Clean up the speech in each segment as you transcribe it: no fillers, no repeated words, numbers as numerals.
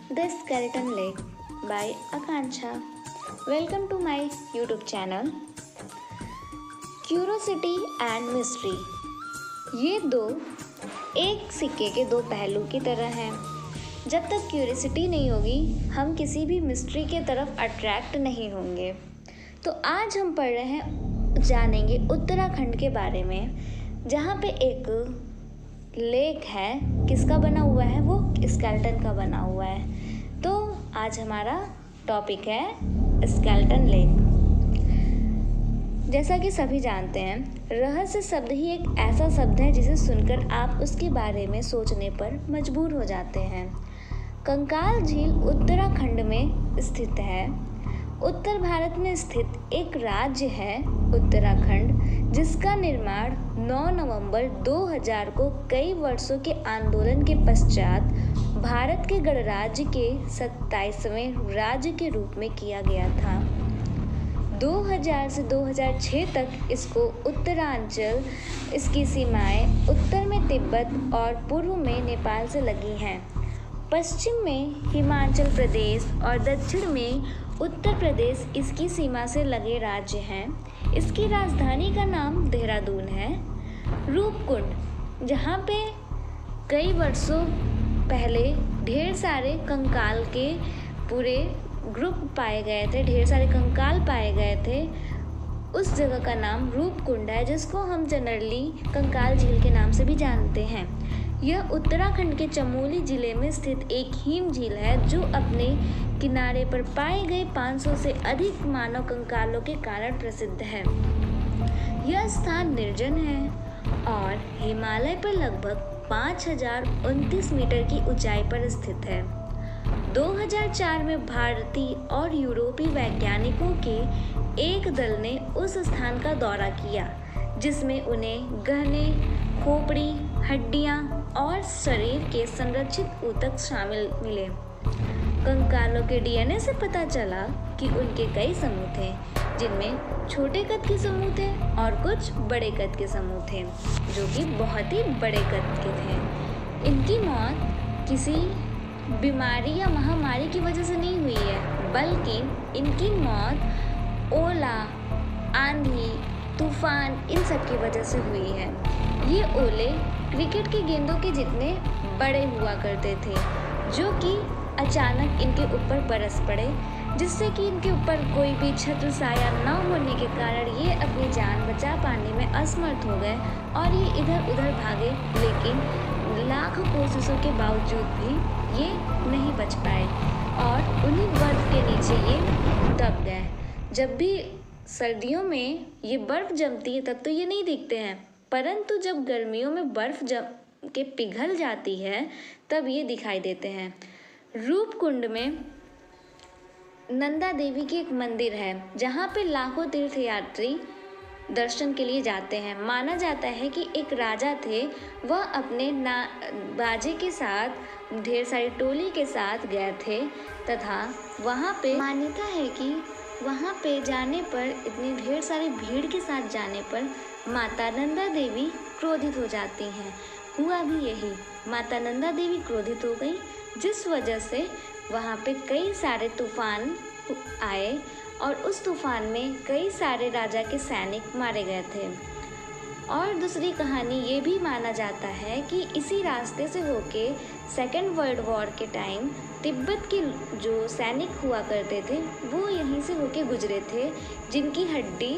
The Skeleton Lake by Akanksha. Welcome to my YouTube channel. Curiosity and Mystery. ये दो एक सिक्के के दो पहलू की तरह हैं। जब तक क्यूरियोसिटी नहीं होगी हम किसी भी मिस्ट्री के तरफ अट्रैक्ट नहीं होंगे। तो आज हम पढ़ रहे हैं जानेंगे उत्तराखंड के बारे में, जहाँ पे एक लेक है। किसका बना हुआ है? वो स्केलेटन का बना हुआ है। तो आज हमारा टॉपिक है स्केलेटन लेक। जैसा कि सभी जानते हैं, रहस्य शब्द ही एक ऐसा शब्द है जिसे सुनकर आप उसके बारे में सोचने पर मजबूर हो जाते हैं। कंकाल झील उत्तराखंड में स्थित है। उत्तर भारत में स्थित एक राज्य है उत्तराखंड, जिसका निर्माण 9 नवंबर 2000 को कई वर्षों के आंदोलन के पश्चात भारत के गणराज्य के 27वें राज्य के रूप में किया गया था। 2000 से 2006 तक इसको उत्तरांचल, इसकी सीमाएं उत्तर में तिब्बत और पूर्व में नेपाल से लगी हैं। पश्चिम में हिमाचल प्रदेश और दक्षिण में उत्तर प्रदेश इसकी सीमा से लगे राज्य हैं। इसकी राजधानी का नाम देहरादून है। रूपकुंड, जहाँ पे कई वर्षों पहले ढेर सारे कंकाल के पूरे ग्रुप पाए गए थे, ढेर सारे कंकाल पाए गए थे, उस जगह का नाम रूपकुंड है, जिसको हम जनरली कंकाल झील के नाम से भी जानते हैं। यह उत्तराखंड के चमोली जिले में स्थित एक हिम झील है, जो अपने किनारे पर पाए गए 500 से अधिक मानव कंकालों के कारण प्रसिद्ध है। यह स्थान निर्जन है और हिमालय पर लगभग 5029 मीटर की ऊंचाई पर स्थित है। 2004 में भारतीय और यूरोपीय वैज्ञानिकों के एक दल ने उस स्थान का दौरा किया, जिसमें उन्हें गहने, खोपड़ी, हड्डियां और शरीर के संरक्षित ऊतक शामिल मिले। कंकालों के डीएनए से पता चला कि उनके कई समूह थे, जिनमें छोटे कद के समूह थे और कुछ बड़े कद के समूह थे, जो कि बहुत ही बड़े कद के थे। इनकी मौत किसी बीमारी या महामारी की वजह से नहीं हुई है, बल्कि इनकी मौत ओला, आंधी, तूफान इन सब की वजह से हुई है। ये ओले क्रिकेट की गेंदों के जितने बड़े हुआ करते थे, जो कि अचानक इनके ऊपर बरस पड़े, जिससे कि इनके ऊपर कोई भी छत्र साया न होने के कारण ये अपनी जान बचा पाने में असमर्थ हो गए और ये इधर उधर भागे, लेकिन लाख कोशिशों के बावजूद भी ये नहीं बच पाए और उन्हीं बर्फ के नीचे ये दब गए। जब भी सर्दियों में ये बर्फ जमती है तब तो ये नहीं दिखते हैं, परंतु जब गर्मियों में बर्फ जम के पिघल जाती है तब ये दिखाई देते हैं। रूपकुंड में नंदा देवी की एक मंदिर है, जहाँ पे लाखों तीर्थयात्री दर्शन के लिए जाते हैं। माना जाता है कि एक राजा थे, वह अपने बाजे के साथ ढेर सारी टोली के साथ गए थे, तथा वहाँ पे मान्यता है कि वहाँ पे जाने पर, इतनी ढेर सारी भीड़ के साथ जाने पर माता नंदा देवी क्रोधित हो जाती हैं। हुआ भी यही, माता नंदा देवी क्रोधित हो गई, जिस वजह से वहाँ पे कई सारे तूफान आए और उस तूफान में कई सारे राजा के सैनिक मारे गए थे। और दूसरी कहानी ये भी माना जाता है कि इसी रास्ते से होके सेकेंड वर्ल्ड वॉर के टाइम तिब्बत के जो सैनिक हुआ करते थे वो यहीं से होके गुजरे थे, जिनकी हड्डी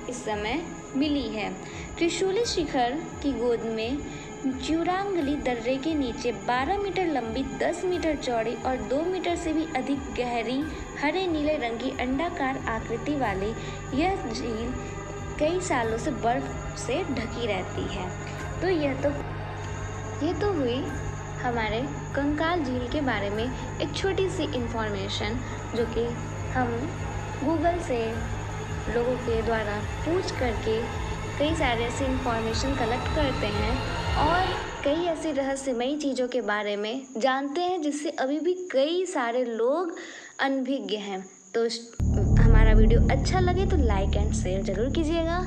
इस समय मिली है। त्रिशूली शिखर की गोद में च्यूरांगली दर्रे के नीचे 12 मीटर लंबी, 10 मीटर चौड़ी और 2 मीटर से भी अधिक गहरी हरे नीले रंग की अंडाकार आकृति वाली यह झील कई सालों से बर्फ से ढकी रहती है। तो ये तो हुई हमारे कंकाल झील के बारे में एक छोटी सी इन्फॉर्मेशन, जो कि हम गूगल से लोगों के द्वारा पूछ करके कई सारे ऐसे इन्फॉर्मेशन कलेक्ट करते हैं और कई ऐसी रहस्यमयी चीज़ों के बारे में जानते हैं, जिससे अभी भी कई सारे लोग अनभिज्ञ हैं। तो हमारा वीडियो अच्छा लगे तो लाइक एंड शेयर ज़रूर कीजिएगा।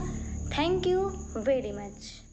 Thank you very much.